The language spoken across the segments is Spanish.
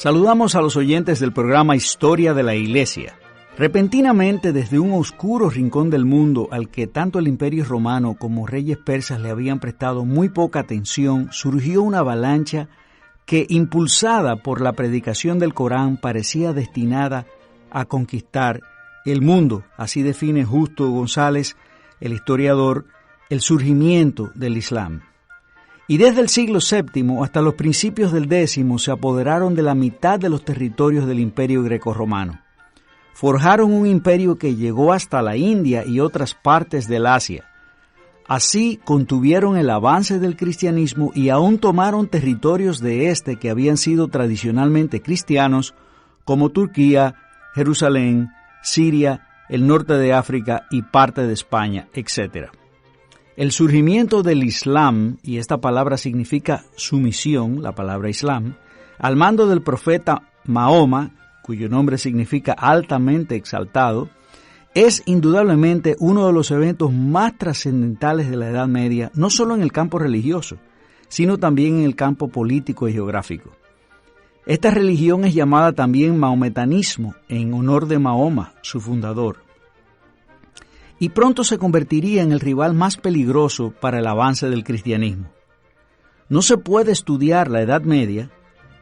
Saludamos a los oyentes del programa Historia de la Iglesia. Repentinamente, desde un oscuro rincón del mundo al que tanto el Imperio Romano como reyes persas le habían prestado muy poca atención, surgió una avalancha que, impulsada por la predicación del Corán, parecía destinada a conquistar el mundo. Así define Justo González, el historiador, el surgimiento del Islam. Y desde el siglo VII hasta los principios del X se apoderaron de la mitad de los territorios del Imperio Grecorromano. Forjaron un imperio que llegó hasta la India y otras partes del Asia. Así contuvieron el avance del cristianismo y aún tomaron territorios de este que habían sido tradicionalmente cristianos, como Turquía, Jerusalén, Siria, el norte de África y parte de España, etc. El surgimiento del Islam, y esta palabra significa sumisión, la palabra Islam, al mando del profeta Mahoma, cuyo nombre significa altamente exaltado, es indudablemente uno de los eventos más trascendentales de la Edad Media, no solo en el campo religioso, sino también en el campo político y geográfico. Esta religión es llamada también mahometanismo, en honor de Mahoma, su fundador, y pronto se convertiría en el rival más peligroso para el avance del cristianismo. No se puede estudiar la Edad Media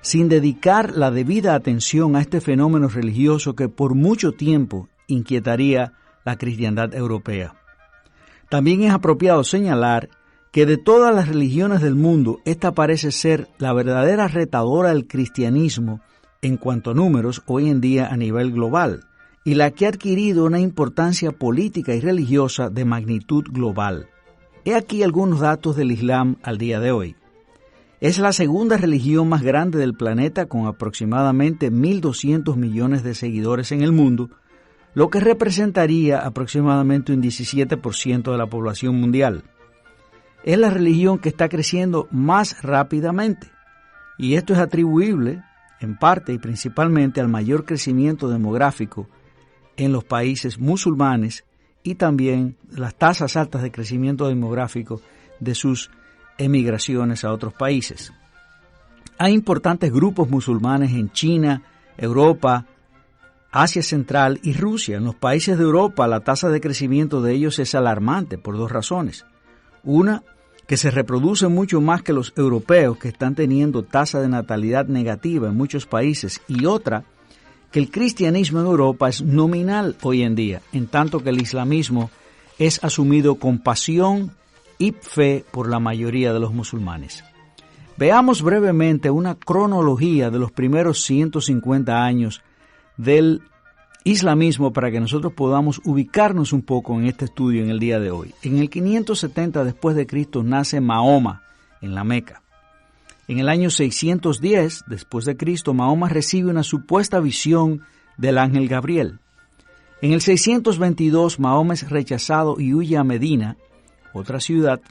sin dedicar la debida atención a este fenómeno religioso que por mucho tiempo inquietaría la cristiandad europea. También es apropiado señalar que de todas las religiones del mundo, esta parece ser la verdadera retadora del cristianismo en cuanto a números hoy en día a nivel global, y la que ha adquirido una importancia política y religiosa de magnitud global. He aquí algunos datos del Islam al día de hoy. Es la segunda religión más grande del planeta, con aproximadamente 1.200 millones de seguidores en el mundo, lo que representaría aproximadamente un 17% de la población mundial. Es la religión que está creciendo más rápidamente, y esto es atribuible, en parte y principalmente, al mayor crecimiento demográfico en los países musulmanes y también las tasas altas de crecimiento demográfico de sus emigraciones a otros países. Hay importantes grupos musulmanes en China, Europa, Asia Central y Rusia. En los países de Europa la tasa de crecimiento de ellos es alarmante por dos razones. Una, que se reproducen mucho más que los europeos, que están teniendo tasa de natalidad negativa en muchos países, y otra, que el cristianismo en Europa es nominal hoy en día, en tanto que el islamismo es asumido con pasión y fe por la mayoría de los musulmanes. Veamos brevemente una cronología de los primeros 150 años del islamismo para que nosotros podamos ubicarnos un poco en este estudio en el día de hoy. En el 570 después de Cristo nace Mahoma en la Meca. En el año 610 después de Cristo, Mahoma recibe una supuesta visión del ángel Gabriel. En el 622, Mahoma es rechazado y huye a Medina, otra ciudad,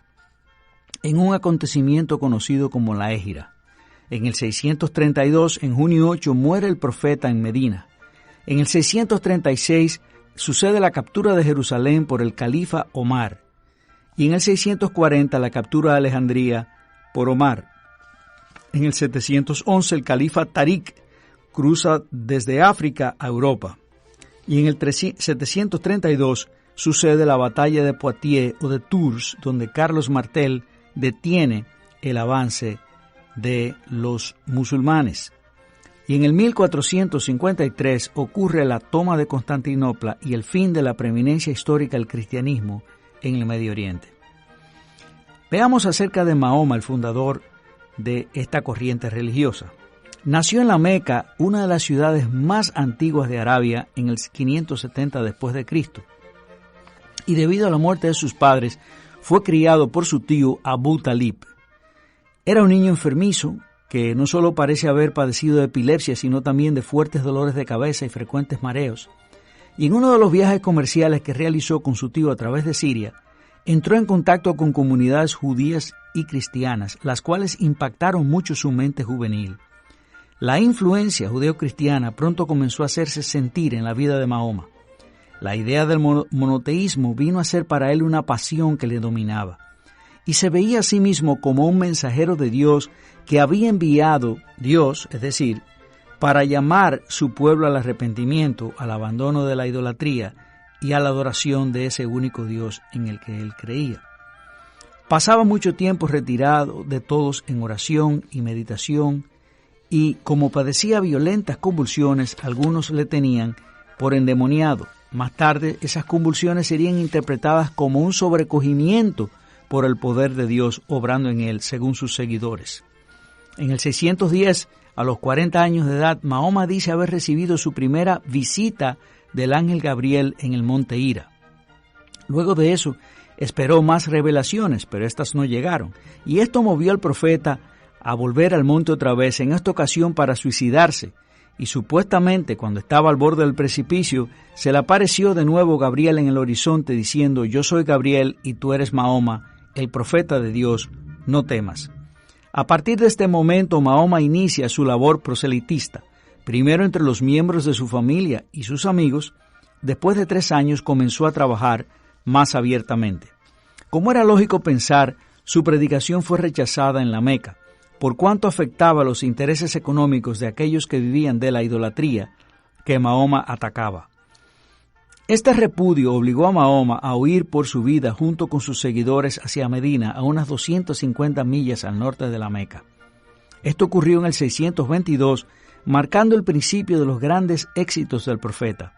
en un acontecimiento conocido como la Égira. En el 632, en junio 8, muere el profeta en Medina. En el 636 sucede la captura de Jerusalén por el califa Omar. Y en el 640 la captura de Alejandría por Omar. En el 711 el califa Tarik cruza desde África a Europa. Y en el 732 sucede la batalla de Poitiers o de Tours, donde Carlos Martel detiene el avance de los musulmanes. Y en el 1453 ocurre la toma de Constantinopla y el fin de la preeminencia histórica del cristianismo en el Medio Oriente. Veamos acerca de Mahoma, el fundador de esta corriente religiosa. Nació en la Meca, una de las ciudades más antiguas de Arabia, en el 570 después de Cristo. Y debido a la muerte de sus padres, fue criado por su tío Abu Talib. Era un niño enfermizo que no solo parece haber padecido de epilepsia, sino también de fuertes dolores de cabeza y frecuentes mareos. Y en uno de los viajes comerciales que realizó con su tío a través de Siria, entró en contacto con comunidades judías y cristianas, las cuales impactaron mucho su mente juvenil. La influencia judeo-cristiana pronto comenzó a hacerse sentir en la vida de Mahoma. La idea del monoteísmo vino a ser para él una pasión que le dominaba, y se veía a sí mismo como un mensajero de Dios que había enviado Dios, es decir, para llamar su pueblo al arrepentimiento, al abandono de la idolatría y a la adoración de ese único Dios en el que él creía. Pasaba mucho tiempo retirado de todos en oración y meditación, y como padecía violentas convulsiones, algunos le tenían por endemoniado. Más tarde, esas convulsiones serían interpretadas como un sobrecogimiento por el poder de Dios obrando en él, según sus seguidores. En el 610, a los 40 años de edad, Mahoma dice haber recibido su primera visita del ángel Gabriel en el monte Hira. Luego de eso, esperó más revelaciones, pero estas no llegaron, y esto movió al profeta a volver al monte otra vez, en esta ocasión para suicidarse, y supuestamente cuando estaba al borde del precipicio, se le apareció de nuevo Gabriel en el horizonte diciendo: yo soy Gabriel y tú eres Mahoma, el profeta de Dios, no temas. A partir de este momento, Mahoma inicia su labor proselitista, primero entre los miembros de su familia y sus amigos. Después de 3 años comenzó a trabajar más abiertamente. Como era lógico pensar, su predicación fue rechazada en la Meca, por cuanto afectaba los intereses económicos de aquellos que vivían de la idolatría que Mahoma atacaba. Este repudio obligó a Mahoma a huir por su vida junto con sus seguidores hacia Medina, a unas 250 millas al norte de la Meca. Esto ocurrió en el 622, marcando el principio de los grandes éxitos del profeta.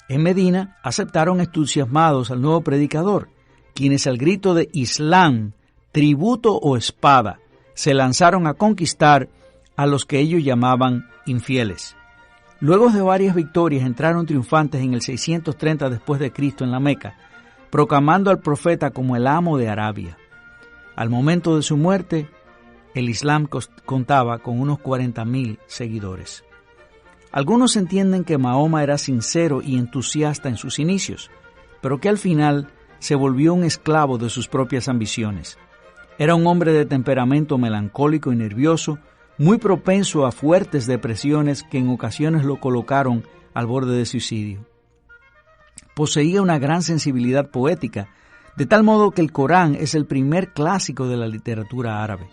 En Medina aceptaron entusiasmados al nuevo predicador, quienes al grito de Islam, tributo o espada, se lanzaron a conquistar a los que ellos llamaban infieles. Luego de varias victorias entraron triunfantes en el 630 después de Cristo en la Meca, proclamando al profeta como el amo de Arabia. Al momento de su muerte, el Islam contaba con unos 40,000 seguidores. Algunos entienden que Mahoma era sincero y entusiasta en sus inicios, pero que al final se volvió un esclavo de sus propias ambiciones. Era un hombre de temperamento melancólico y nervioso, muy propenso a fuertes depresiones que en ocasiones lo colocaron al borde de suicidio. Poseía una gran sensibilidad poética, de tal modo que el Corán es el primer clásico de la literatura árabe.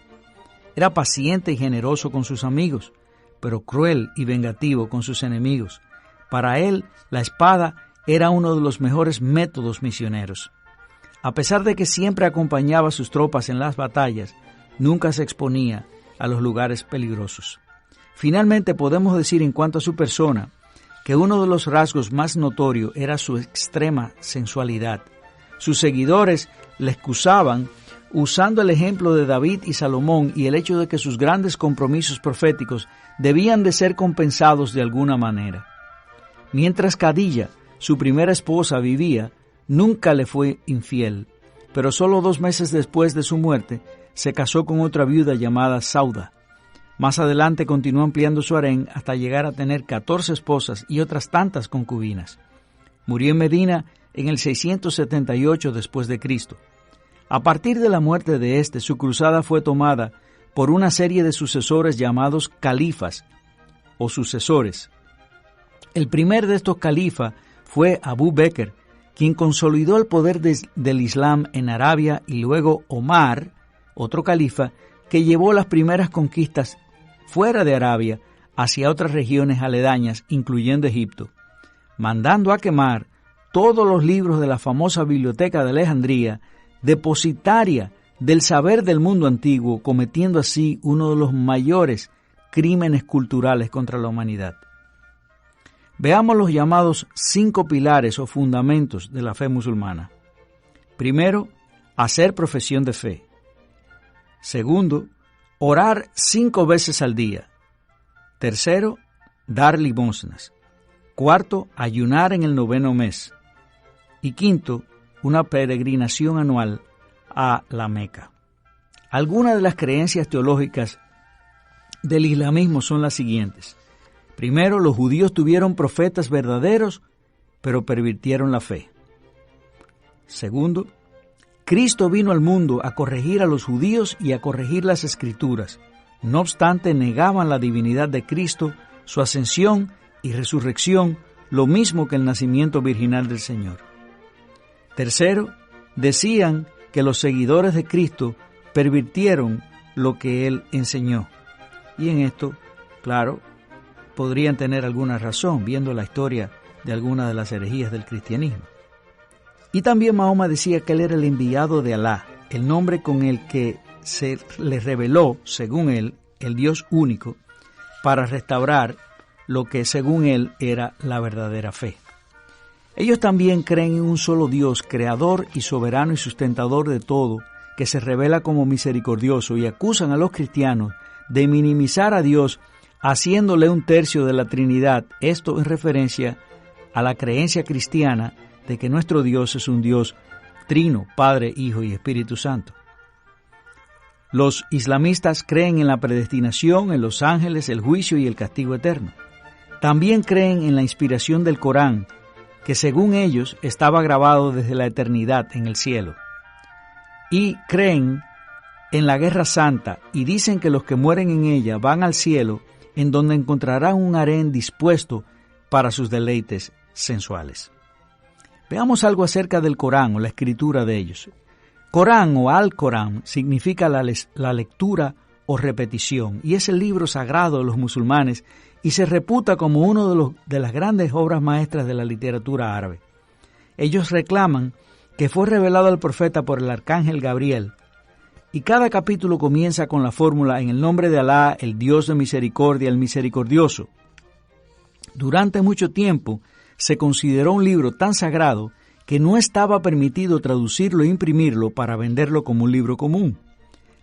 Era paciente y generoso con sus amigos, pero cruel y vengativo con sus enemigos. Para él, la espada era uno de los mejores métodos misioneros. A pesar de que siempre acompañaba a sus tropas en las batallas, nunca se exponía a los lugares peligrosos. Finalmente, podemos decir en cuanto a su persona, que uno de los rasgos más notorios era su extrema sensualidad. Sus seguidores le excusaban usando el ejemplo de David y Salomón y el hecho de que sus grandes compromisos proféticos debían de ser compensados de alguna manera. Mientras Khadija, su primera esposa, vivía, nunca le fue infiel, pero solo 2 meses después de su muerte se casó con otra viuda llamada Sauda. Más adelante continuó ampliando su harén hasta llegar a tener 14 esposas y otras tantas concubinas. Murió en Medina en el 678 después de Cristo. A partir de la muerte de este, su cruzada fue tomada por una serie de sucesores llamados califas o sucesores. El primer de estos califas fue Abu Bekr, quien consolidó el poder del Islam en Arabia, y luego Omar, otro califa, que llevó las primeras conquistas fuera de Arabia hacia otras regiones aledañas, incluyendo Egipto, mandando a quemar todos los libros de la famosa Biblioteca de Alejandría, depositaria del saber del mundo antiguo, cometiendo así uno de los mayores crímenes culturales contra la humanidad. Veamos los llamados 5 pilares o fundamentos de la fe musulmana. Primero, hacer profesión de fe. Segundo, orar 5 veces al día. Tercero, dar limosnas. Cuarto, ayunar en el 9º mes. Y quinto, una peregrinación anual a la Meca. Algunas de las creencias teológicas del islamismo son las siguientes. Primero, los judíos tuvieron profetas verdaderos, pero pervirtieron la fe. Segundo, Cristo vino al mundo a corregir a los judíos y a corregir las Escrituras. No obstante, negaban la divinidad de Cristo, su ascensión y resurrección, lo mismo que el nacimiento virginal del Señor. Tercero, decían que los seguidores de Cristo pervirtieron lo que Él enseñó. Y en esto, claro, podrían tener alguna razón, viendo la historia de algunas de las herejías del cristianismo. Y también Mahoma decía que él era el enviado de Alá, el nombre con el que se le reveló, según él, el Dios único, para restaurar lo que según él era la verdadera fe. Ellos también creen en un solo Dios, creador y soberano y sustentador de todo, que se revela como misericordioso, y acusan a los cristianos de minimizar a Dios haciéndole un tercio de la Trinidad, esto en referencia a la creencia cristiana de que nuestro Dios es un Dios trino, Padre, Hijo y Espíritu Santo. Los islamistas creen en la predestinación, en los ángeles, el juicio y el castigo eterno. También creen en la inspiración del Corán, que según ellos estaba grabado desde la eternidad en el cielo. Y creen en la guerra santa y dicen que los que mueren en ella van al cielo, en donde encontrarán un harén dispuesto para sus deleites sensuales. Veamos algo acerca del Corán o la escritura de ellos. Corán o Al-Corán significa la lectura o repetición, y es el libro sagrado de los musulmanes y se reputa como uno de las grandes obras maestras de la literatura árabe. Ellos reclaman que fue revelado al profeta por el arcángel Gabriel, y cada capítulo comienza con la fórmula en el nombre de Alá, el Dios de misericordia, el misericordioso. Durante mucho tiempo se consideró un libro tan sagrado que no estaba permitido traducirlo e imprimirlo para venderlo como un libro común.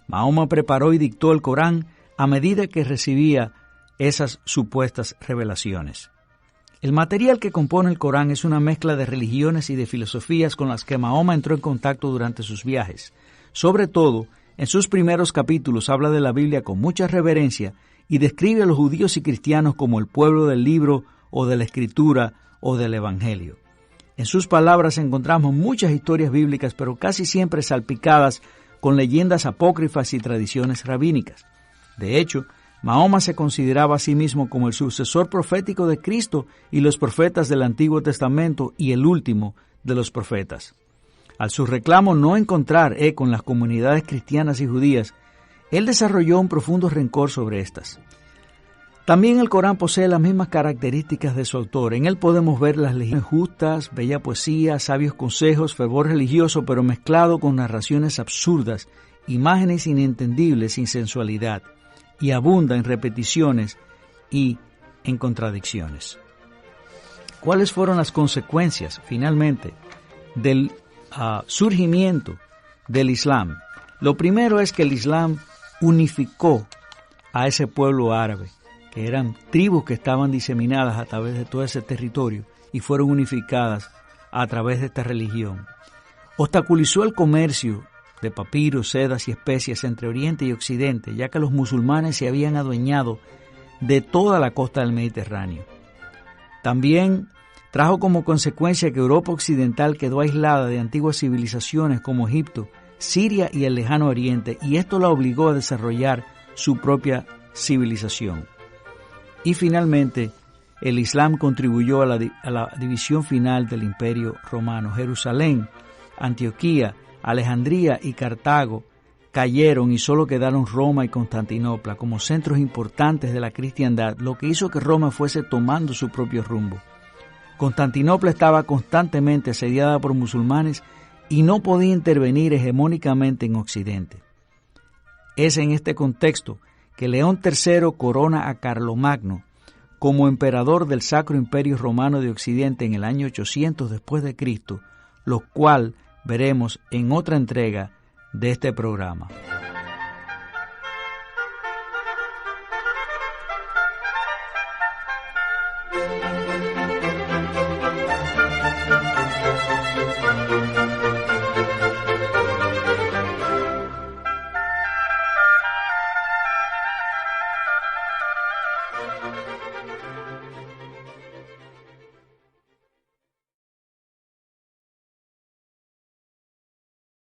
Mahoma preparó y dictó el Corán a medida que recibía esas supuestas revelaciones. El material que compone el Corán es una mezcla de religiones y de filosofías con las que Mahoma entró en contacto durante sus viajes. Sobre todo, en sus primeros capítulos habla de la Biblia con mucha reverencia y describe a los judíos y cristianos como el pueblo del libro o de la escritura o del evangelio. En sus palabras encontramos muchas historias bíblicas, pero casi siempre salpicadas con leyendas apócrifas y tradiciones rabínicas. De hecho, Mahoma se consideraba a sí mismo como el sucesor profético de Cristo y los profetas del Antiguo Testamento y el último de los profetas. Al su reclamo no encontrar eco en las comunidades cristianas y judías, él desarrolló un profundo rencor sobre estas. También el Corán posee las mismas características de su autor. En él podemos ver las lecciones justas, bella poesía, sabios consejos, fervor religioso, pero mezclado con narraciones absurdas, imágenes inentendibles sin sensualidad, y abunda en repeticiones y en contradicciones. ¿Cuáles fueron las consecuencias, finalmente, del surgimiento del Islam? Lo primero es que el Islam unificó a ese pueblo árabe, que eran tribus que estaban diseminadas a través de todo ese territorio y fueron unificadas a través de esta religión. Obstaculizó el comercio de papiros, sedas y especias entre Oriente y Occidente, ya que los musulmanes se habían adueñado de toda la costa del Mediterráneo. También trajo como consecuencia que Europa Occidental quedó aislada de antiguas civilizaciones como Egipto, Siria y el Lejano Oriente, y esto la obligó a desarrollar su propia civilización. Y finalmente, el Islam contribuyó a la división final del Imperio Romano. Jerusalén, Antioquía, Alejandría y Cartago cayeron y solo quedaron Roma y Constantinopla como centros importantes de la cristiandad, lo que hizo que Roma fuese tomando su propio rumbo. Constantinopla estaba constantemente asediada por musulmanes y no podía intervenir hegemónicamente en Occidente. Es en este contexto que León III corona a Carlomagno como emperador del Sacro Imperio Romano de Occidente en el año 800 después de Cristo, lo cual veremos en otra entrega de este programa.